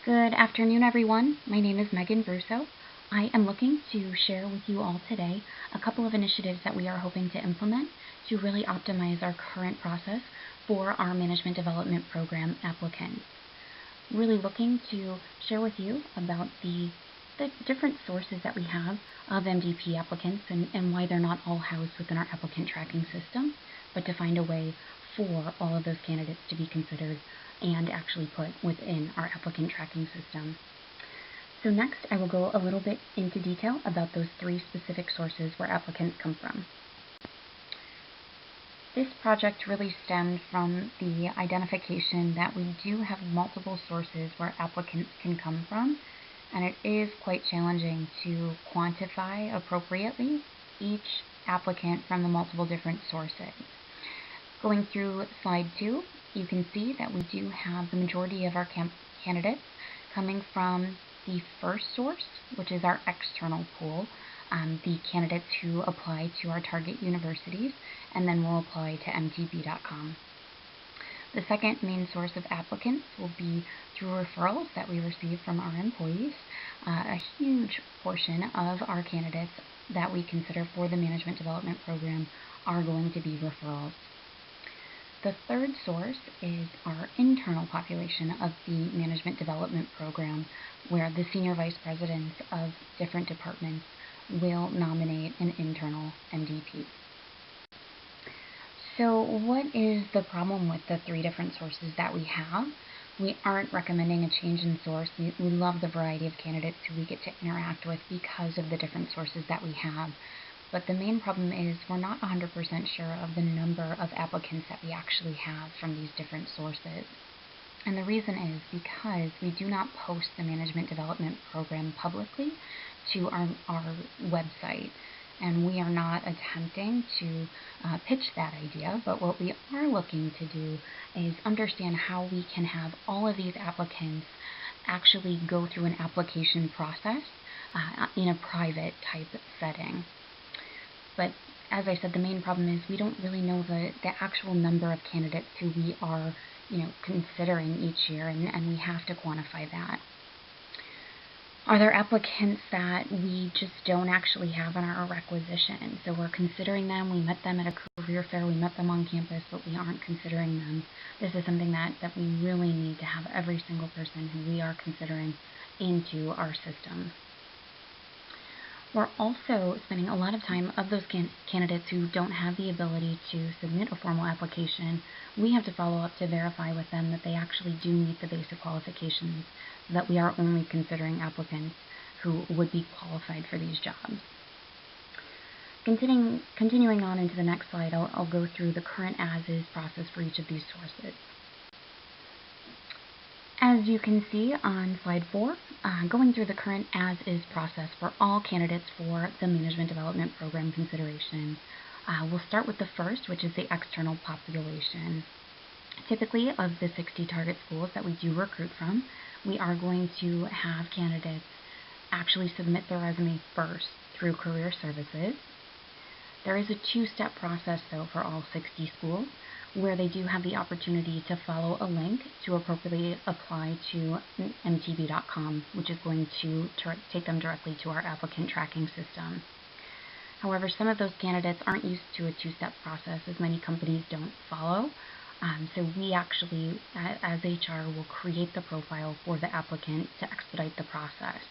Good afternoon, everyone. My name is Megan Brusso. I am looking to share with you all today a couple of initiatives that we are hoping to implement to really optimize our current process for our management development program applicants. Really looking to share with you about the different sources that we have of MDP applicants and why they're not all housed within our applicant tracking system, but to find a way for all of those candidates to be considered and actually put within our applicant tracking system. So next, I will go a little bit into detail about those three specific sources where applicants come from. This project really stemmed from the identification that we do have multiple sources where applicants can come from, and it is quite challenging to quantify appropriately each applicant from the multiple different sources. Going through slide 2, you can see that we do have the majority of our candidates coming from the first source, which is our external pool, the candidates who apply to our target universities and then will apply to MDP.com. The second main source of applicants will be through referrals that we receive from our employees. A huge portion of our candidates that we consider for the management development program are going to be referrals. The third source is our internal population of the management development program, where the senior vice presidents of different departments will nominate an internal MDP. So what is the problem with the three different sources that we have? We aren't recommending a change in source. We love the variety of candidates who we get to interact with because of the different sources that we have. But the main problem is we're not 100% sure of the number of applicants that we actually have from these different sources. And the reason is because we do not post the management development program publicly to our website. And we are not attempting to pitch that idea, but what we are looking to do is understand how we can have all of these applicants actually go through an application process in a private type setting. But as I said, the main problem is we don't really know the actual number of candidates who we are, considering each year, and we have to quantify that. Are there applicants that we just don't actually have in our requisition? So we're considering them, we met them at a career fair, we met them on campus, but we aren't considering them. This is something that we really need to have every single person who we are considering into our system. We're also spending a lot of time of those candidates who don't have the ability to submit a formal application. We have to follow up to verify with them that they actually do meet the basic qualifications, so that we are only considering applicants who would be qualified for these jobs. Continuing on into the next slide, I'll go through the current as-is process for each of these sources. As you can see on slide 4, going through the current as-is process for all candidates for the management development program consideration. We'll start with the first, which is the external population. Typically, of the 60 target schools that we do recruit from, we are going to have candidates actually submit their resume first through career services. There is a two-step process, though, for all 60 schools, where they do have the opportunity to follow a link to appropriately apply to MDP.com, which is going to take them directly to our applicant tracking system. However, some of those candidates aren't used to a two-step process, as many companies don't follow. So we actually, as HR, will create the profile for the applicant to expedite the process.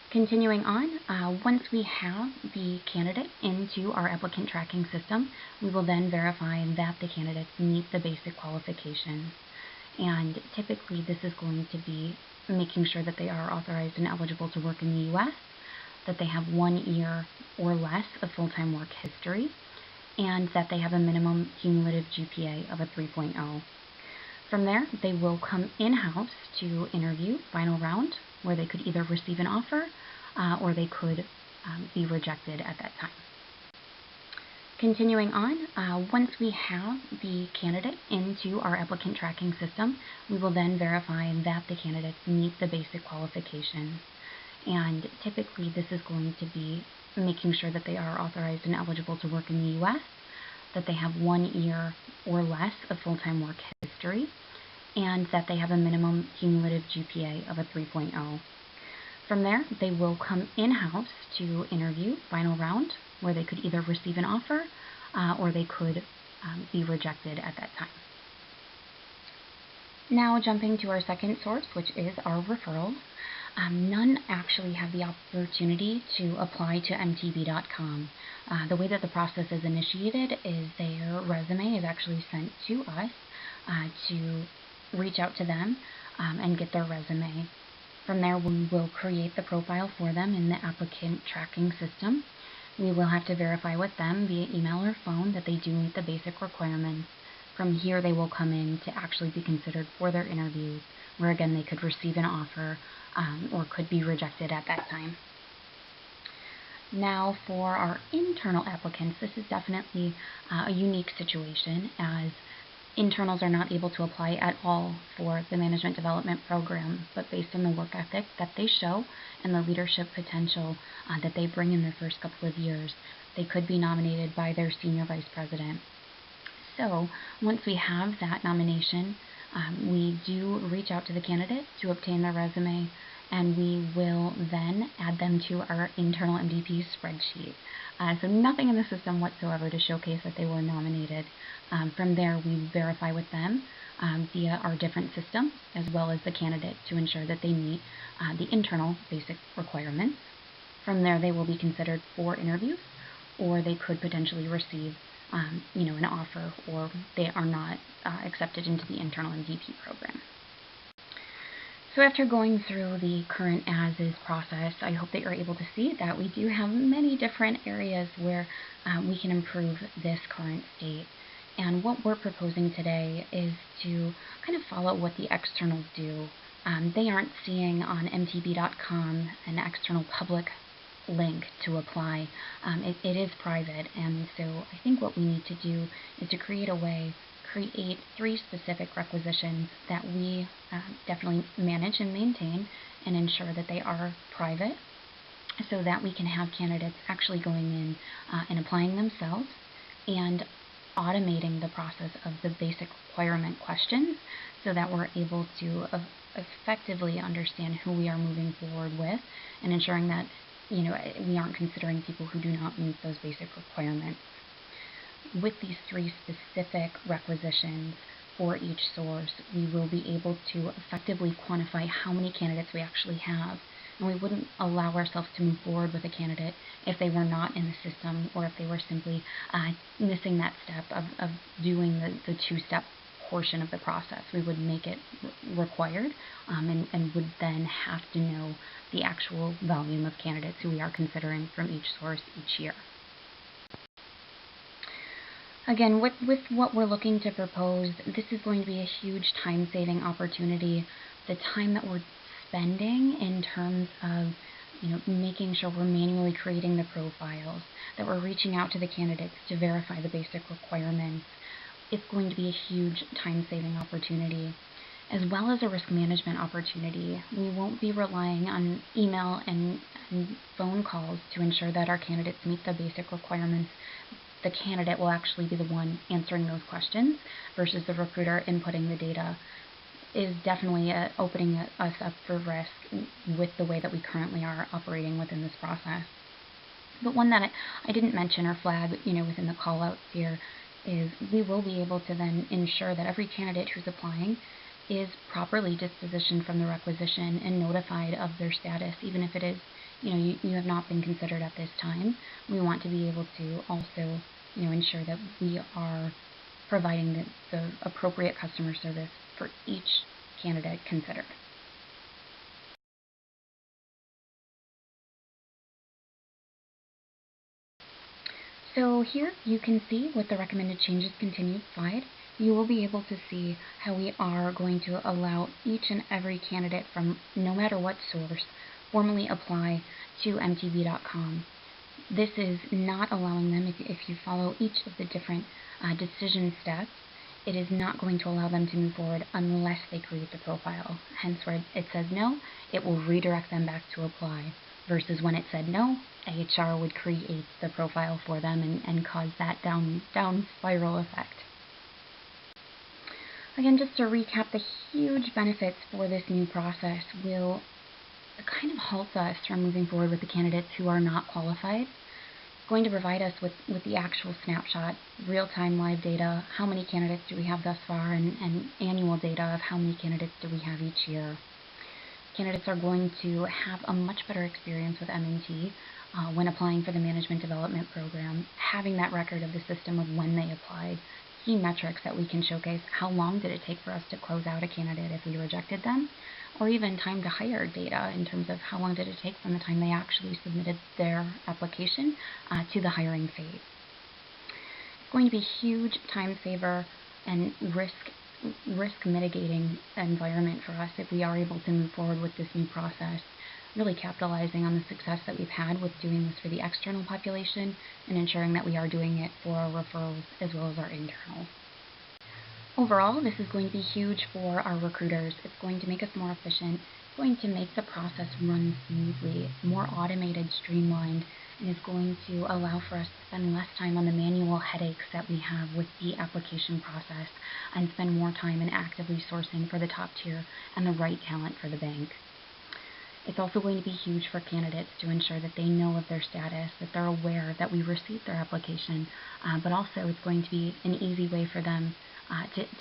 Continuing on, once we have the candidate into our applicant tracking system, we will then verify that the candidates meet the basic qualifications. And typically this is going to be making sure that they are authorized and eligible to work in the U.S., that they have 1 year or less of full-time work history, and that they have a minimum cumulative GPA of a 3.0. From there, they will come in-house to interview, final round, where they could either receive an offer or they could be rejected at that time. Continuing on, once we have the candidate into our applicant tracking system, we will then verify that the candidates meet the basic qualifications. And typically this is going to be making sure that they are authorized and eligible to work in the U.S., that they have 1 year or less of full-time work history, and that they have a minimum cumulative GPA of a 3.0. From there, they will come in-house to interview, final round, where they could either receive an offer or they could be rejected at that time. Now jumping to our second source, which is our referrals. None actually have the opportunity to apply to mtb.com. The way that the process is initiated is their resume is actually sent to us to reach out to them and get their resume. From there, we will create the profile for them in the applicant tracking system. We will have to verify with them via email or phone that they do meet the basic requirements. From here, they will come in to actually be considered for their interviews, where again they could receive an offer or could be rejected at that time. Now for our internal applicants, this is definitely a unique situation, as internals are not able to apply at all for the management development program, but based on the work ethic that they show and the leadership potential that they bring in their first couple of years, they could be nominated by their senior vice president. So once we have that nomination, we do reach out to the candidate to obtain their resume, and we will then add them to our internal MDP spreadsheet. So nothing in the system whatsoever to showcase that they were nominated. From there, we verify with them via our different systems, as well as the candidate, to ensure that they meet the internal basic requirements. From there, they will be considered for interviews, or they could potentially receive an offer, or they are not accepted into the internal MDP program. So after going through the current as-is process, I hope that you're able to see that we do have many different areas where we can improve this current state. And what we're proposing today is to kind of follow what the externals do. They aren't seeing on mtb.com an external public link to apply. It is private, and so I think what we need to do is to create 3 specific requisitions that we definitely manage and maintain and ensure that they are private, so that we can have candidates actually going in and applying themselves and automating the process of the basic requirement questions, so that we're able to effectively understand who we are moving forward with, and ensuring that we aren't considering people who do not meet those basic requirements. With these 3 specific requisitions for each source, we will be able to effectively quantify how many candidates we actually have, and we wouldn't allow ourselves to move forward with a candidate if they were not in the system, or if they were simply missing that step of doing the 2-step portion of the process. We would make it required and would then have to know the actual volume of candidates who we are considering from each source each year. Again, with what we're looking to propose, this is going to be a huge time-saving opportunity. The time that we're spending in terms of making sure we're manually creating the profiles, that we're reaching out to the candidates to verify the basic requirements, it's going to be a huge time-saving opportunity, as well as a risk management opportunity. We won't be relying on email and phone calls to ensure that our candidates meet the basic requirements. The candidate will actually be the one answering those questions versus the recruiter inputting the data. Is definitely opening us up for risk with the way that we currently are operating within this process. But one that I didn't mention or flag within the call-outs here is we will be able to then ensure that every candidate who's applying is properly dispositioned from the requisition and notified of their status, even if it is, you have not been considered at this time. We want to be able to also, ensure that we are providing the appropriate customer service for each candidate considered. So here you can see with the recommended changes continued slide, you will be able to see how we are going to allow each and every candidate from no matter what source formally apply to mtb.com. This is not allowing them, if you follow each of the different decision steps, it is not going to allow them to move forward unless they create the profile. Hence where it says no, it will redirect them back to apply. versus when it said no, HR would create the profile for them and cause that down spiral effect. Again, just to recap, the huge benefits for this new process will kind of halt us from moving forward with the candidates who are not qualified. It's going to provide us with the actual snapshot, real-time live data, how many candidates do we have thus far, and annual data of how many candidates do we have each year. Candidates are going to have a much better experience with MDP when applying for the Management Development Program, having that record of the system of when they applied, key metrics that we can showcase. How long did it take for us to close out a candidate if we rejected them? Or even time to hire data in terms of how long did it take from the time they actually submitted their application to the hiring phase. It's going to be a huge time saver and risk mitigating environment for us if we are able to move forward with this new process, really capitalizing on the success that we've had with doing this for the external population and ensuring that we are doing it for our referrals as well as our internals. Overall, this is going to be huge for our recruiters. It's going to make us more efficient. It's going to make the process run smoothly, more automated, streamlined, and is going to allow for us to spend less time on the manual headaches that we have with the application process and spend more time in actively sourcing for the top tier and the right talent for the bank. It's also going to be huge for candidates to ensure that they know of their status, that they're aware that we received their application, but also it's going to be an easy way for them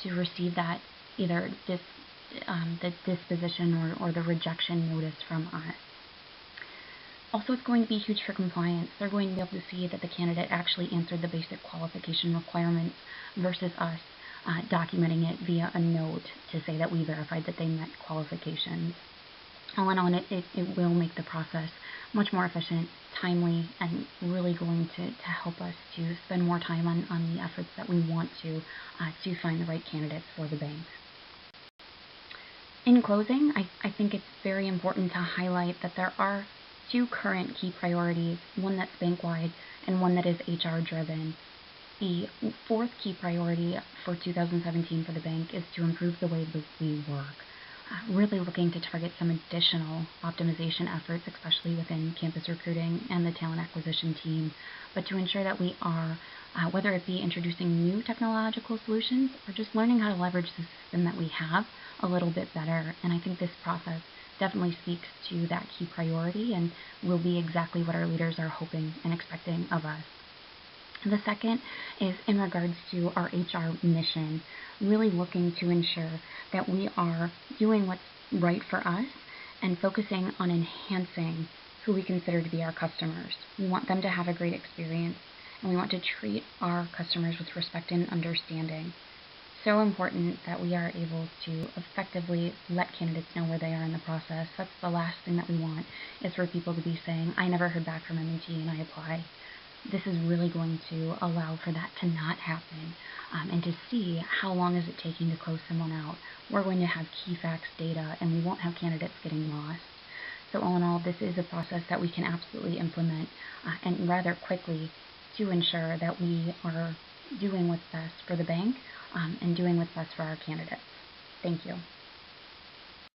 to receive that either the disposition or the rejection notice from us. Also, it's going to be huge for compliance. They're going to be able to see that the candidate actually answered the basic qualification requirements versus us documenting it via a note to say that we verified that they met qualifications. All in all, it will make the process much more efficient, timely, and really going to help us to spend more time on the efforts that we want to find the right candidates for the bank. In closing, I think it's very important to highlight that there are two current key priorities, one that's bank-wide and one that is HR-driven. The fourth key priority for 2017 for the bank is to improve the way that we work. Really looking to target some additional optimization efforts, especially within campus recruiting and the talent acquisition team, but to ensure that we are, whether it be introducing new technological solutions or just learning how to leverage the system that we have a little bit better. And I think this process definitely speaks to that key priority and will be exactly what our leaders are hoping and expecting of us. The second is in regards to our HR mission, really looking to ensure that we are doing what's right for us and focusing on enhancing who we consider to be our customers. We want them to have a great experience, and we want to treat our customers with respect and understanding. So important that we are able to effectively let candidates know where they are in the process. That's the last thing that we want, is for people to be saying, I never heard back from M&T and I applied. This is really going to allow for that to not happen and to see how long is it taking to close someone out. We're going to have key facts data and we won't have candidates getting lost. So all in all, this is a process that we can absolutely implement and rather quickly to ensure that we are doing what's best for the bank and doing what's best for our candidates. Thank you.